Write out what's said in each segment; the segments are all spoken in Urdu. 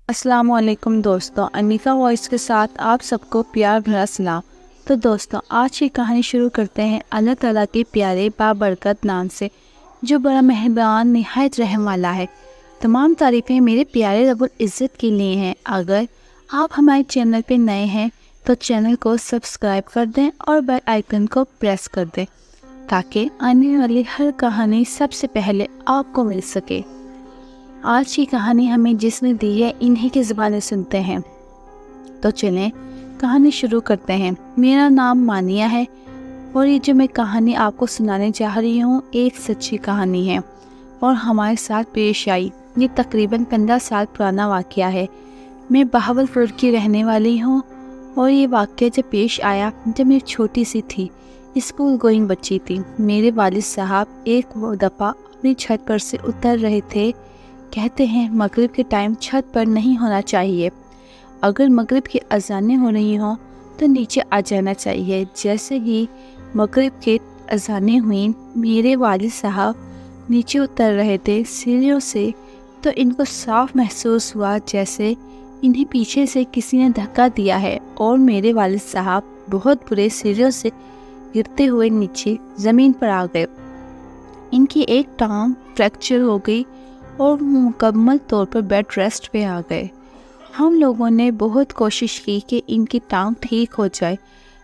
السلام علیکم دوستوں، انیکا وائس کے ساتھ آپ سب کو پیار بھرا سلام۔ تو دوستوں، آج کی کہانی شروع کرتے ہیں اللہ تعالیٰ کے پیارے بابرکت نام سے، جو بڑا مہربان نہایت رحم والا ہے۔ تمام تعریفیں میرے پیارے رب العزت کے لیے ہیں۔ اگر آپ ہمارے چینل پہ نئے ہیں تو چینل کو سبسکرائب کر دیں اور بیل آئیکن کو پریس کر دیں تاکہ آنے والی ہر کہانی سب سے پہلے آپ کو مل سکے۔ آج کی کہانی ہمیں جس نے دی ہے انہی کی زبانیں سنتے ہیں۔ تو چلیں کہانی شروع کرتے ہیں۔ میرا نام مانیہ ہے اور یہ جو میں کہانی آپ کو سنانے چاہ رہی ہوں ایک سچی کہانی ہے اور ہمارے ساتھ پیش آئی۔ یہ تقریباً 15 سال پرانا واقعہ ہے۔ میں بہاولپور کی رہنے والی ہوں اور یہ واقعہ جب پیش آیا جب میں چھوٹی سی تھی، اسکول گوئنگ بچی تھی۔ میرے والد صاحب ایک دفعہ اپنی چھت پر سے اتر رہے تھے۔ کہتے ہیں مغرب کے ٹائم چھت پر نہیں ہونا چاہیے، اگر مغرب کی اذانیں ہو رہی ہوں تو نیچے آ جانا چاہیے۔ جیسے ہی مغرب کی اذانیں ہوئیں، میرے والد صاحب نیچے اتر رہے تھے سیڑھیوں سے، تو ان کو صاف محسوس ہوا جیسے انہیں پیچھے سے کسی نے دھکا دیا ہے اور میرے والد صاحب بہت برے سیڑھیوں سے گرتے ہوئے نیچے زمین پر آ گئے۔ ان کی ایک ٹانگ فریکچر ہو گئی اور مکمل طور پر بیڈ ریسٹ پہ آ گئے۔ ہم لوگوں نے بہت کوشش کی کہ ان کی ٹانگ ٹھیک ہو جائے،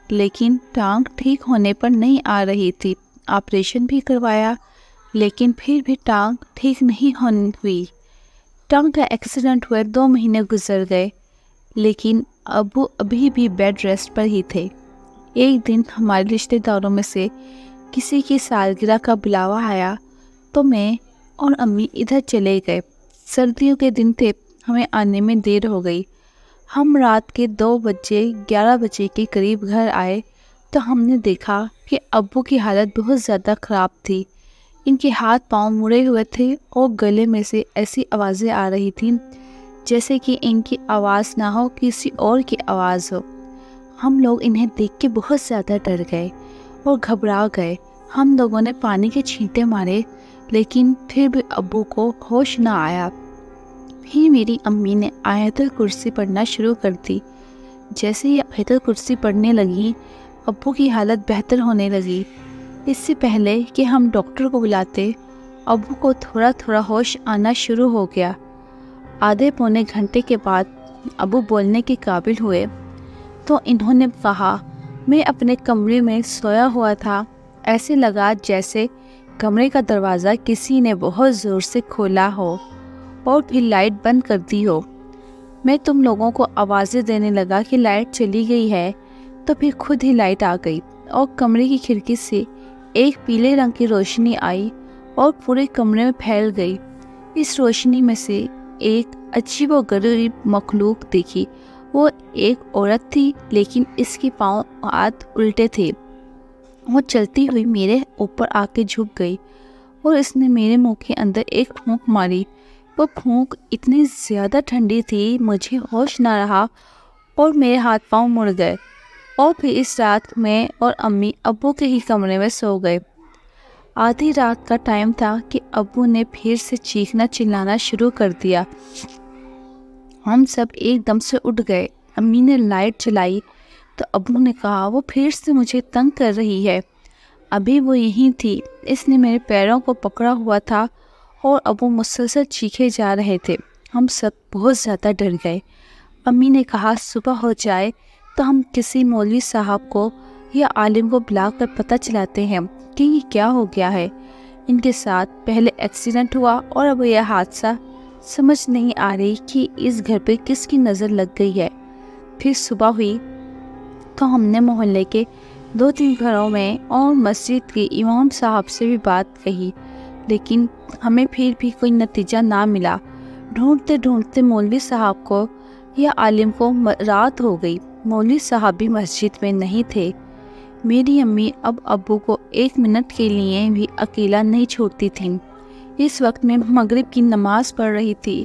لیکن ٹانگ ٹھیک ہونے پر نہیں آ رہی تھی۔ آپریشن بھی کروایا لیکن پھر بھی ٹانگ ٹھیک نہیں ہوئی۔ ٹانگ کا ایکسیڈنٹ ہوئے 2 مہینے گزر گئے لیکن ابو ابھی بھی بیڈ ریسٹ پر ہی تھے۔ ایک دن ہمارے رشتہ داروں میں سے کسی کی سالگرہ کا بلاوا آیا تو میں اور امی ادھر چلے گئے۔ سردیوں کے دن تھے، ہمیں آنے میں دیر ہو گئی۔ ہم رات کے 11 بجے کے قریب گھر آئے تو ہم نے دیکھا کہ ابو کی حالت بہت زیادہ خراب تھی۔ ان کے ہاتھ پاؤں مڑے ہوئے تھے اور گلے میں سے ایسی آوازیں آ رہی تھیں جیسے کہ ان کی آواز نہ ہو، کسی اور کی آواز ہو۔ ہم لوگ انہیں دیکھ کے بہت زیادہ ڈر گئے اور گھبرا گئے۔ ہم لوگوں نے پانی کے چھینٹے مارے لیکن پھر بھی ابو کو ہوش نہ آیا۔ پھر میری امی نے آیت الکرسی پڑھنا شروع کر دی۔ جیسے ہی آیت الکرسی پڑھنے لگی، ابو کی حالت بہتر ہونے لگی۔ اس سے پہلے کہ ہم ڈاکٹر کو بلاتے، ابو کو تھوڑا تھوڑا ہوش آنا شروع ہو گیا۔ آدھے پونے گھنٹے کے بعد ابو بولنے کے قابل ہوئے تو انہوں نے کہا، میں اپنے کمرے میں سویا ہوا تھا، ایسے لگا جیسے کمرے کا دروازہ کسی نے بہت زور سے کھولا ہو اور پھر لائٹ بند کر دی ہو۔ میں تم لوگوں کو آوازیں دینے لگا کہ لائٹ چلی گئی ہے تو پھر خود ہی لائٹ آ گئی اور کمرے کی کھڑکی سے ایک پیلے رنگ کی روشنی آئی اور پورے کمرے میں پھیل گئی۔ اس روشنی میں سے ایک عجیب و غریب مخلوق دیکھی۔ وہ ایک عورت تھی لیکن اس کے پاؤں ہاتھ الٹے تھے۔ وہ چلتی ہوئی میرے اوپر آ کے جھک گئی اور اس نے میرے منہ کے اندر ایک پھونک ماری۔ وہ پھونک اتنی زیادہ ٹھنڈی تھی، مجھے ہوش نہ رہا اور میرے ہاتھ پاؤں مڑ گئے۔ اور پھر اس رات میں اور امی ابو کے ہی کمرے میں سو گئے۔ آدھی رات کا ٹائم تھا کہ ابو نے پھر سے چیخنا چلانا شروع کر دیا۔ ہم سب ایک دم سے اٹھ گئے۔ امی نے لائٹ جلائی تو ابو نے کہا، وہ پھر سے مجھے تنگ کر رہی ہے۔ ابھی وہ یہیں تھی، اس نے میرے پیروں کو پکڑا ہوا تھا اور ابو مسلسل چیخے جا رہے تھے۔ ہم سب بہت زیادہ ڈر گئے۔ امی نے کہا صبح ہو جائے تو ہم کسی مولوی صاحب کو یا عالم کو بلا کر پتہ چلاتے ہیں کہ یہ کیا ہو گیا ہے۔ ان کے ساتھ پہلے ایکسیڈنٹ ہوا اور اب یہ حادثہ، سمجھ نہیں آ رہی کہ اس گھر پہ کس کی نظر لگ گئی ہے۔ پھر صبح ہوئی تو ہم نے محلے کے 2-3 گھروں میں اور مسجد کے امام صاحب سے بھی بات کہی لیکن ہمیں پھر بھی کوئی نتیجہ نہ ملا۔ ڈھونڈتے ڈھونڈتے مولوی صاحب کو یا عالم کو رات ہو گئی۔ مولوی صاحب بھی مسجد میں نہیں تھے۔ میری امی اب ابو کو 1 منٹ کے لیے بھی اکیلا نہیں چھوڑتی تھیں۔ اس وقت میں مغرب کی نماز پڑھ رہی تھی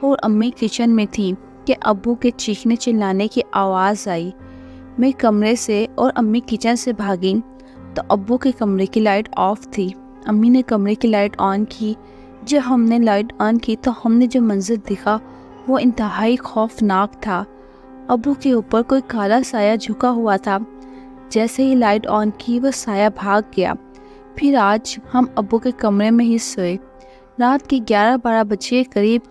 اور امی کچن میں تھی کہ ابو کے چیخنے چلانے کی آواز آئی۔ میں کمرے سے اور امی کچن سے بھاگیں تو ابو کے کمرے کی لائٹ آف تھی۔ امی نے کمرے کی لائٹ آن کی۔ جب ہم نے لائٹ آن کی تو ہم نے جو منظر دیکھا وہ انتہائی خوفناک تھا۔ ابو کے اوپر کوئی کالا سایہ جھکا ہوا تھا۔ جیسے ہی لائٹ آن کی وہ سایہ بھاگ گیا۔ پھر آج ہم ابو کے کمرے میں ہی سوئے۔ رات کے 11-12 بجے کے قریب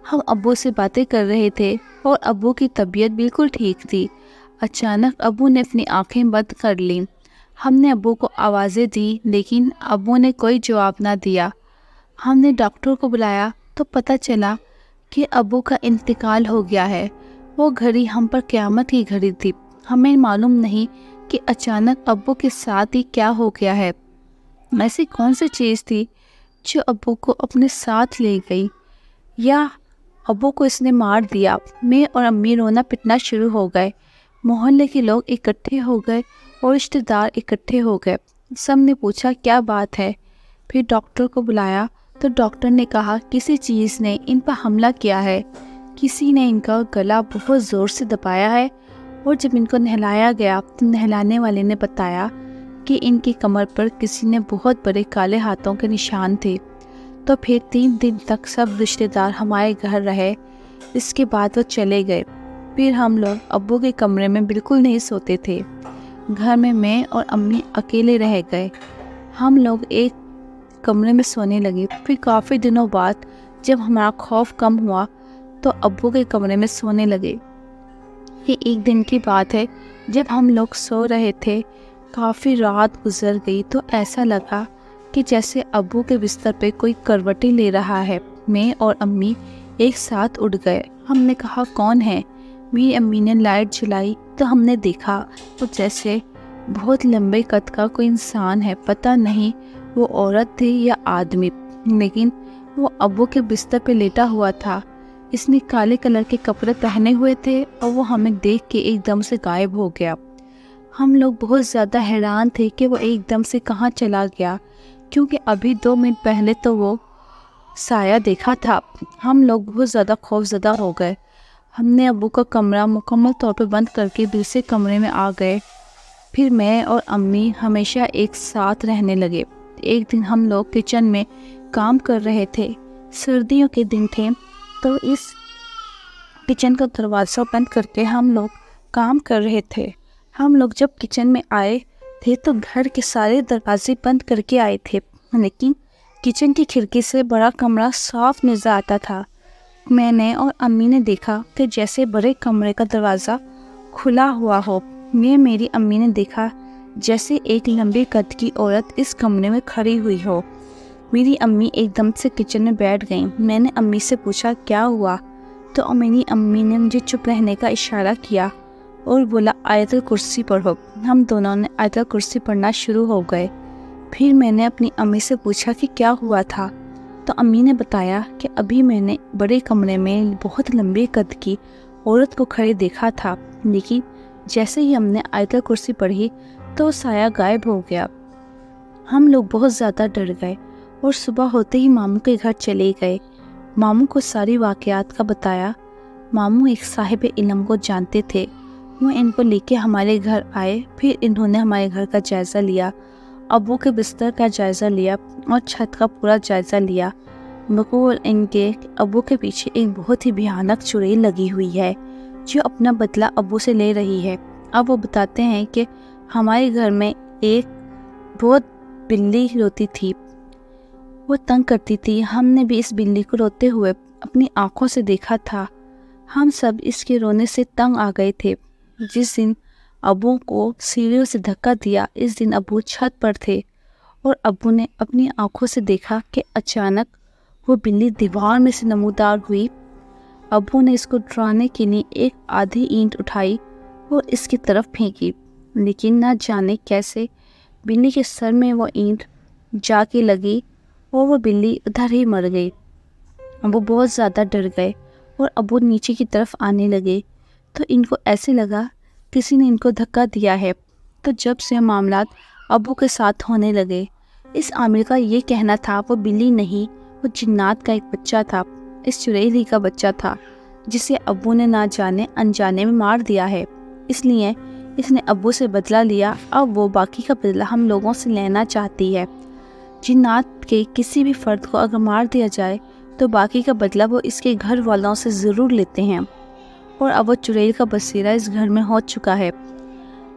ہم ابو سے باتیں کر رہے تھے اور ابو کی طبیعت بالکل ٹھیک تھی۔ اچانک ابو نے اپنی آنکھیں بند کر لیں۔ ہم نے ابو کو آوازیں دی لیکن ابو نے کوئی جواب نہ دیا۔ ہم نے ڈاکٹر کو بلایا تو پتہ چلا کہ ابو کا انتقال ہو گیا ہے۔ وہ گھڑی ہم پر قیامت کی گھڑی تھی۔ ہمیں معلوم نہیں کہ اچانک ابو کے ساتھ ہی کیا ہو گیا ہے۔ ایسی کون سی چیز تھی جو ابو کو اپنے ساتھ لے گئی، یا ابو کو اس نے مار دیا؟ میں اور امی رونا پٹنا شروع ہو گئے۔ محلے کے لوگ اکٹھے ہو گئے اور رشتہ دار اکٹھے ہو گئے۔ سب نے پوچھا کیا بات ہے۔ پھر ڈاکٹر کو بلایا تو ڈاکٹر نے کہا کسی چیز نے ان پر حملہ کیا ہے۔ کسی نے ان کا گلا بہت زور سے دبایا ہے، اور جب ان کو نہلایا گیا تو نہلانے والے نے بتایا کہ ان کی کمر پر کسی نے بہت بڑے کالے ہاتھوں کے نشان تھے۔ تو پھر 3 دن تک سب رشتہ دار ہمارے گھر رہے۔ اس کے بعد وہ چلے گئے۔ پھر ہم لوگ ابو کے کمرے میں بالکل نہیں سوتے تھے۔ گھر میں اور امی اکیلے رہ گئے۔ ہم لوگ ایک کمرے میں سونے لگے۔ پھر کافی دنوں بعد جب ہمارا خوف کم ہوا تو ابو کے کمرے میں سونے لگے۔ یہ ایک دن کی بات ہے، جب ہم لوگ سو رہے تھے، کافی رات گزر گئی تو ایسا لگا کہ جیسے ابو کے بستر پہ کوئی کروٹیں لے رہا ہے۔ میں اور امی ایک ساتھ اٹھ گئے۔ ہم نے کہا کون ہے؟ میری امی نے لائٹ جلائی تو ہم نے دیکھا تو جیسے بہت لمبے قد کا کوئی انسان ہے۔ پتہ نہیں وہ عورت تھی یا آدمی، لیکن وہ ابو کے بستر پہ لیٹا ہوا تھا۔ اس نے کالے کلر کے کپڑے پہنے ہوئے تھے اور وہ ہمیں دیکھ کے ایک دم سے غائب ہو گیا۔ ہم لوگ بہت زیادہ حیران تھے کہ وہ ایک دم سے کہاں چلا گیا، کیونکہ ابھی 2 منٹ پہلے تو وہ سایہ دیکھا تھا۔ ہم لوگ بہت زیادہ خوف زدہ ہو گئے۔ ہم نے ابو کا کمرہ مکمل طور پہ بند کر کے دوسرے کمرے میں آ گئے۔ پھر میں اور امی ہمیشہ ایک ساتھ رہنے لگے۔ ایک دن ہم لوگ کچن میں کام کر رہے تھے۔ سردیوں کے دن تھے تو اس کچن کا دروازہ بند کر کے ہم لوگ کام کر رہے تھے۔ ہم لوگ جب کچن میں آئے تھے تو گھر کے سارے دروازے بند کر کے آئے تھے، لیکن کچن کی کھڑکی سے بڑا کمرہ صاف نظر آتا تھا۔ میں نے اور امی نے دیکھا کہ جیسے بڑے کمرے کا دروازہ کھلا ہوا ہو۔ میری امی نے دیکھا جیسے ایک لمبے قد کی عورت اس کمرے میں کھڑی ہوئی ہو۔ میری امی ایک دم سے کچن میں بیٹھ گئیں۔ میں نے امی سے پوچھا کیا ہوا، تو میری امی نے مجھے چپ رہنے کا اشارہ کیا اور بولا آیت الکرسی پڑھو۔ ہم دونوں نے آیت الکرسی پڑھنا شروع ہو گئے۔ پھر میں نے اپنی امی سے پوچھا کہ کیا ہوا تھا، تو امی نے بتایا کہ ابھی میں نے بڑے کمرے میں بہت لمبے قد کی عورت کو کھڑے دیکھا تھا، لیکن جیسے ہی ہم نے آیت الکرسی پڑھی تو سایہ غائب ہو گیا۔ ہم لوگ بہت زیادہ ڈر گئے اور صبح ہوتے ہی ماموں کے گھر چلے گئے۔ ماموں کو ساری واقعات کا بتایا۔ ماموں ایک صاحب علم کو جانتے تھے۔ وہ ان کو لے کے ہمارے گھر آئے۔ پھر انہوں نے ہمارے گھر کا جائزہ لیا، ابو کے بستر کا جائزہ لیا اور چھت کا پورا جائزہ لیا۔ بقول ان کے ابو کے پیچھے ایک بہت ہی بھیانک چڑیل لگی ہوئی ہے جو اپنا بدلہ ابو سے لے رہی ہے۔ اب وہ بتاتے ہیں کہ ہمارے گھر میں ایک بہت بلی روتی تھی، وہ تنگ کرتی تھی۔ ہم نے بھی اس بلی کو روتے ہوئے اپنی آنکھوں سے دیکھا تھا۔ ہم سب اس کے رونے سے تنگ آ گئے تھے۔ جس دن ابو کو سیڑھیوں سے دھکا دیا، اس دن ابو چھت پر تھے اور ابو نے اپنی آنکھوں سے دیکھا کہ اچانک وہ بلی دیوار میں سے نمودار ہوئی۔ ابو نے اس کو ڈرانے کے لیے ایک آدھی اینٹ اٹھائی اور اس کی طرف پھینکی، لیکن نہ جانے کیسے بلی کے سر میں وہ اینٹ جا کے لگی اور وہ بلی ادھر ہی مر گئی۔ ابو بہت زیادہ ڈر گئے اور ابو نیچے کی طرف آنے لگے تو ان کو ایسے لگا کسی نے ان کو دھکا دیا ہے۔ تو جب سے معاملات ابو کے ساتھ ہونے لگے۔ اس عامل کا یہ کہنا تھا وہ بلی نہیں، وہ جنات کا ایک بچہ تھا، اس چڑیل کا بچہ تھا جسے ابو نے نہ جانے انجانے میں مار دیا ہے۔ اس لیے اس نے ابو سے بدلہ لیا۔ اب وہ باقی کا بدلہ ہم لوگوں سے لینا چاہتی ہے۔ جنات کے کسی بھی فرد کو اگر مار دیا جائے تو باقی کا بدلہ وہ اس کے گھر والوں سے ضرور لیتے ہیں، اور اب وہ چڑیل کا بسیرا اس گھر میں ہو چکا ہے۔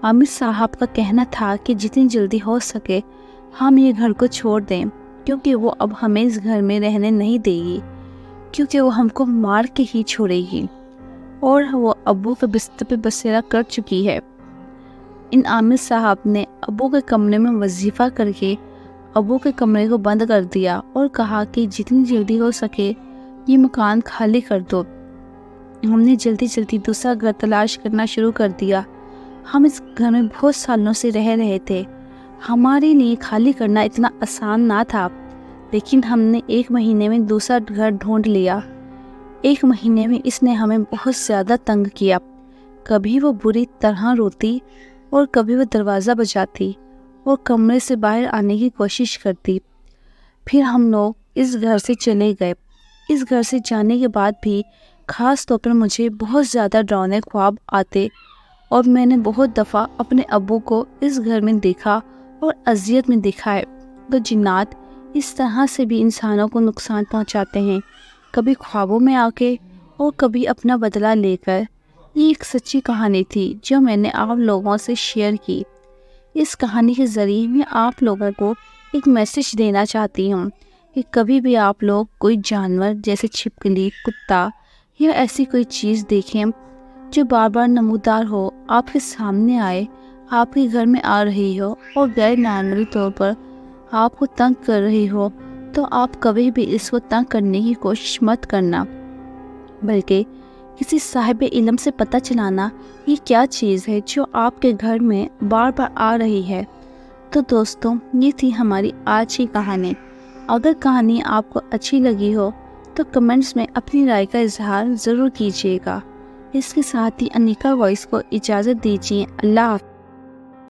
عامر صاحب کا کہنا تھا کہ جتنی جلدی ہو سکے ہم یہ گھر کو چھوڑ دیں، کیونکہ وہ اب ہمیں اس گھر میں رہنے نہیں دے گی، کیونکہ وہ ہم کو مار کے ہی چھوڑے گی، اور وہ ابو کے بستر پہ بسیرا کر چکی ہے۔ ان عامر صاحب نے ابو کے کمرے میں وظیفہ کر کے ابو کے کمرے کو بند کر دیا اور کہا کہ جتنی جلدی ہو سکے یہ مکان خالی کر دو۔ ہم نے جلدی جلدی دوسرا گھر تلاش کرنا شروع کر دیا۔ ہم اس گھر میں بہت سالوں سے رہ رہے تھے، ہمارے لیے خالی کرنا اتنا آسان نہ تھا، لیکن ہم نے 1 مہینے میں دوسرا گھر ڈھونڈ لیا۔ 1 مہینے میں اس نے ہمیں بہت زیادہ تنگ کیا، کبھی وہ بری طرح روتی اور کبھی وہ دروازہ بجاتی اور کمرے سے باہر آنے کی کوشش کرتی۔ پھر ہم لوگ اس گھر سے چلے گئے۔ اس گھر سے جانے کے بعد بھی خاص طور پر مجھے بہت زیادہ ڈراؤنے خواب آتے، اور میں نے بہت دفعہ اپنے ابو کو اس گھر میں دیکھا اور اذیت میں دیکھا ہے۔ تو جنات اس طرح سے بھی انسانوں کو نقصان پہنچاتے ہیں، کبھی خوابوں میں آ کے اور کبھی اپنا بدلہ لے کر۔ یہ ایک سچی کہانی تھی جو میں نے آپ لوگوں سے شیئر کی۔ اس کہانی کے ذریعے میں آپ لوگوں کو ایک میسج دینا چاہتی ہوں کہ کبھی بھی آپ لوگ کوئی جانور جیسے چھپکلی، کتا یا ایسی کوئی چیز دیکھیں جو بار بار نمودار ہو، آپ کے سامنے آئے، آپ کے گھر میں آ رہی ہو اور غیر معمولی طور پر آپ کو تنگ کر رہی ہو، تو آپ کبھی بھی اس کو تنگ کرنے کی کوشش مت کرنا، بلکہ کسی صاحب علم سے پتہ چلانا یہ کیا چیز ہے جو آپ کے گھر میں بار بار آ رہی ہے۔ تو دوستوں، یہ تھی ہماری آج کی کہانی۔ اگر کہانی آپ کو اچھی لگی ہو تو کمنٹس میں اپنی رائے کا اظہار ضرور کیجیے گا۔ اس کے ساتھ ہی انیکا وائس کو اجازت دیجیے۔ اللہ حافظ۔